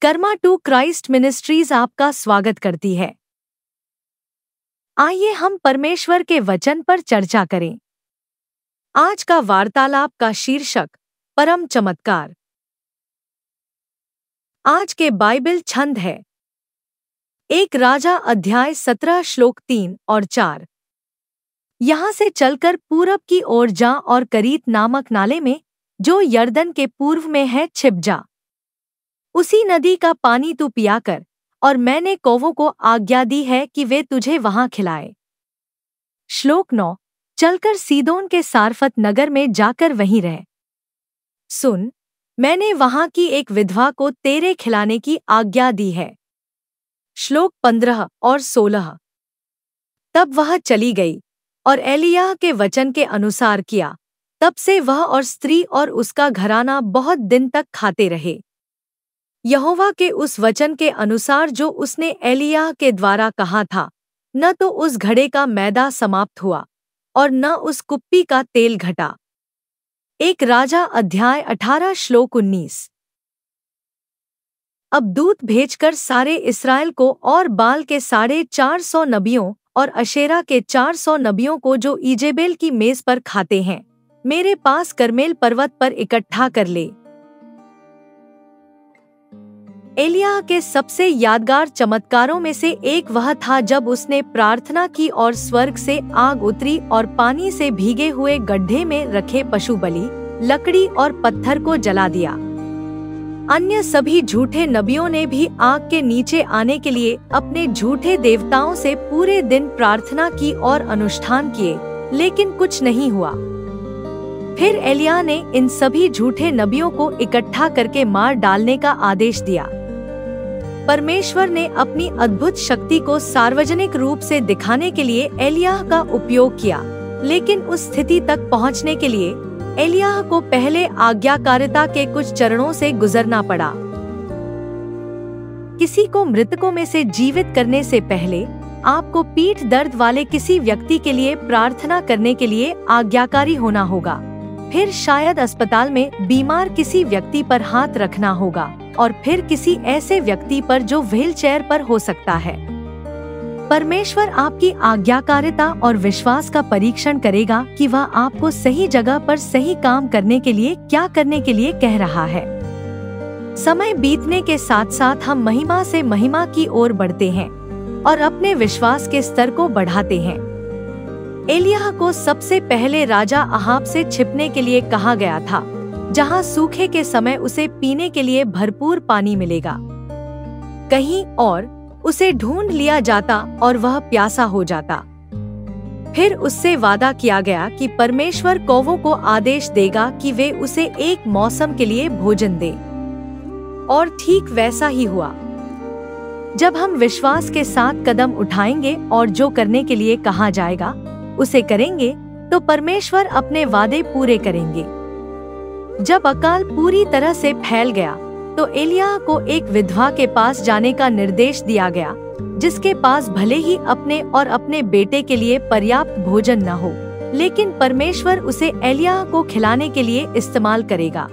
Karma to Christ ministries आपका स्वागत करती है। आइए हम परमेश्वर के वचन पर चर्चा करें। आज का वार्तालाप का शीर्षक परम चमत्कार। आज के बाइबल छंद है 1 राजा अध्याय 17 श्लोक 3 और 4। यहाँ से चलकर पूरब की ओर जा और करीत नामक नाले में जो यर्दन के पूर्व में है छिप जा। उसी नदी का पानी तू पिया कर, और मैंने कौवों को आज्ञा दी है कि वे तुझे वहां खिलाए। श्लोक 9, चलकर सीदोन के सारफत नगर में जाकर वहीं रह। सुन, मैंने वहां की एक विधवा को तेरे खिलाने की आज्ञा दी है। श्लोक 15 और 16। तब वह चली गई और एलिय्याह के वचन के अनुसार किया। तब से वह और स्त्री और उसका घराना बहुत दिन तक खाते रहे, यहोवा के उस वचन के अनुसार जो उसने एलिय्याह के द्वारा कहा था। न तो उस घड़े का मैदा समाप्त हुआ और न उस कुप्पी का तेल घटा। 1 राजा अध्याय 18 श्लोक 19। अब दूत भेजकर सारे इस्राएल को और बाल के 450 नबियों और अशेरा के 400 नबियों को जो ईजेबेल की मेज पर खाते हैं, मेरे पास करमेल पर्वत पर इकट्ठा कर ले। एलिय्याह के सबसे यादगार चमत्कारों में से एक वह था जब उसने प्रार्थना की और स्वर्ग से आग उतरी और पानी से भीगे हुए गड्ढे में रखे पशु बलि, लकड़ी और पत्थर को जला दिया। अन्य सभी झूठे नबियों ने भी आग के नीचे आने के लिए अपने झूठे देवताओं से पूरे दिन प्रार्थना की और अनुष्ठान किए, लेकिन कुछ नहीं हुआ। फिर एलिय्याह ने इन सभी झूठे नबियों को इकट्ठा करके मार डालने का आदेश दिया। परमेश्वर ने अपनी अद्भुत शक्ति को सार्वजनिक रूप से दिखाने के लिए एलिय्याह का उपयोग किया, लेकिन उस स्थिति तक पहुंचने के लिए एलिय्याह को पहले आज्ञाकारिता के कुछ चरणों से गुजरना पड़ा। किसी को मृतकों में से जीवित करने से पहले आपको पीठ दर्द वाले किसी व्यक्ति के लिए प्रार्थना करने के लिए आज्ञाकारी होना होगा। फिर शायद अस्पताल में बीमार किसी व्यक्ति पर हाथ रखना होगा, और फिर किसी ऐसे व्यक्ति पर जो व्हीलचेयर पर हो सकता है। परमेश्वर आपकी आज्ञाकारिता और विश्वास का परीक्षण करेगा कि वह आपको सही जगह पर सही काम करने के लिए क्या करने के लिए कह रहा है। समय बीतने के साथ साथ हम महिमा से महिमा की ओर बढ़ते हैं और अपने विश्वास के स्तर को बढ़ाते हैं। एलिय्याह को सबसे पहले राजा अहाब से छिपने के लिए कहा गया था, जहां सूखे के समय उसे पीने के लिए भरपूर पानी मिलेगा। कहीं और उसे ढूंढ लिया जाता और वह प्यासा हो जाता। फिर उससे वादा किया गया कि परमेश्वर कौवों को आदेश देगा कि वे उसे एक मौसम के लिए भोजन दे, और ठीक वैसा ही हुआ। जब हम विश्वास के साथ कदम उठाएंगे और जो करने के लिए कहा जाएगा उसे करेंगे, तो परमेश्वर अपने वादे पूरे करेंगे। जब अकाल पूरी तरह से फैल गया तो एलिय्याह को एक विधवा के पास जाने का निर्देश दिया गया, जिसके पास भले ही अपने और अपने बेटे के लिए पर्याप्त भोजन न हो, लेकिन परमेश्वर उसे एलिय्याह को खिलाने के लिए इस्तेमाल करेगा।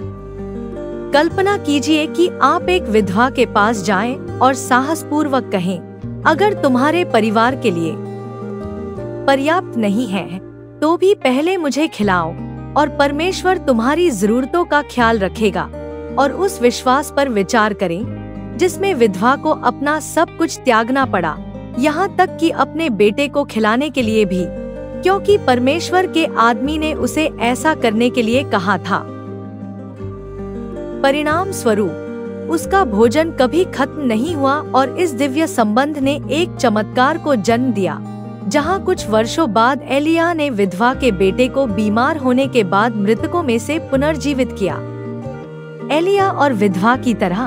कल्पना कीजिए कि आप एक विधवा के पास जाएं और साहसपूर्वक कहें, अगर तुम्हारे परिवार के लिए पर्याप्त नहीं है तो भी पहले मुझे खिलाओ, और परमेश्वर तुम्हारी जरूरतों का ख्याल रखेगा। और उस विश्वास पर विचार करें जिसमें विधवा को अपना सब कुछ त्यागना पड़ा, यहाँ तक कि अपने बेटे को खिलाने के लिए भी, क्योंकि परमेश्वर के आदमी ने उसे ऐसा करने के लिए कहा था। परिणाम स्वरूप उसका भोजन कभी खत्म नहीं हुआ और इस दिव्य संबंध ने एक चमत्कार को जन्म दिया, जहां कुछ वर्षों बाद एलिय्याह ने विधवा के बेटे को बीमार होने के बाद मृतकों में से पुनर्जीवित किया। एलिय्याह और विधवा की तरह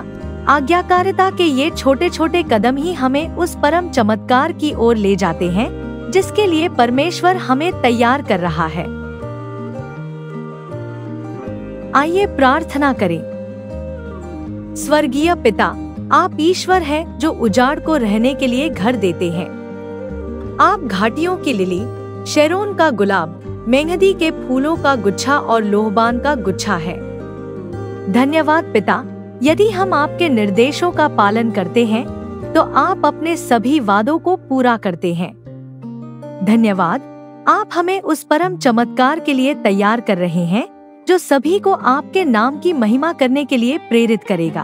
आज्ञाकारिता के ये छोटे छोटे कदम ही हमें उस परम चमत्कार की ओर ले जाते हैं जिसके लिए परमेश्वर हमें तैयार कर रहा है। आइए प्रार्थना करें। स्वर्गीय पिता, आप ईश्वर हैं जो उजाड़ को रहने के लिए घर देते हैं। आप घाटियों की लिली, शेरोन का गुलाब, मेंहदी के फूलों का गुच्छा और लोहबान का गुच्छा है। धन्यवाद पिता, यदि हम आपके निर्देशों का पालन करते हैं तो आप अपने सभी वादों को पूरा करते हैं। धन्यवाद, आप हमें उस परम चमत्कार के लिए तैयार कर रहे हैं जो सभी को आपके नाम की महिमा करने के लिए प्रेरित करेगा।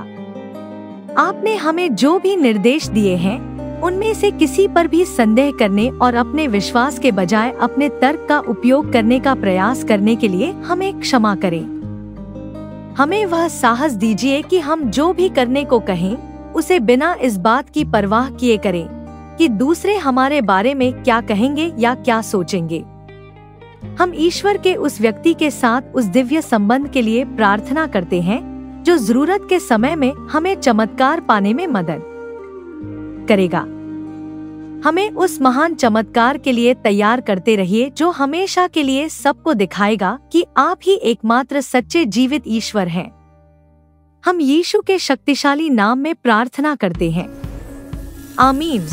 आपने हमें जो भी निर्देश दिए हैं उनमें से किसी पर भी संदेह करने और अपने विश्वास के बजाय अपने तर्क का उपयोग करने का प्रयास करने के लिए हमें क्षमा करें। हमें वह साहस दीजिए कि हम जो भी करने को कहें उसे बिना इस बात की परवाह किए करें कि दूसरे हमारे बारे में क्या कहेंगे या क्या सोचेंगे। हम ईश्वर के उस व्यक्ति के साथ उस दिव्य संबंध के लिए प्रार्थना करते हैं जो जरूरत के समय में हमें चमत्कार पाने में मदद करेगा। हमें उस महान चमत्कार के लिए तैयार करते रहिए जो हमेशा के लिए सबको दिखाएगा कि आप ही एकमात्र सच्चे जीवित ईश्वर हैं। हम यीशु के शक्तिशाली नाम में प्रार्थना करते हैं। आमीन।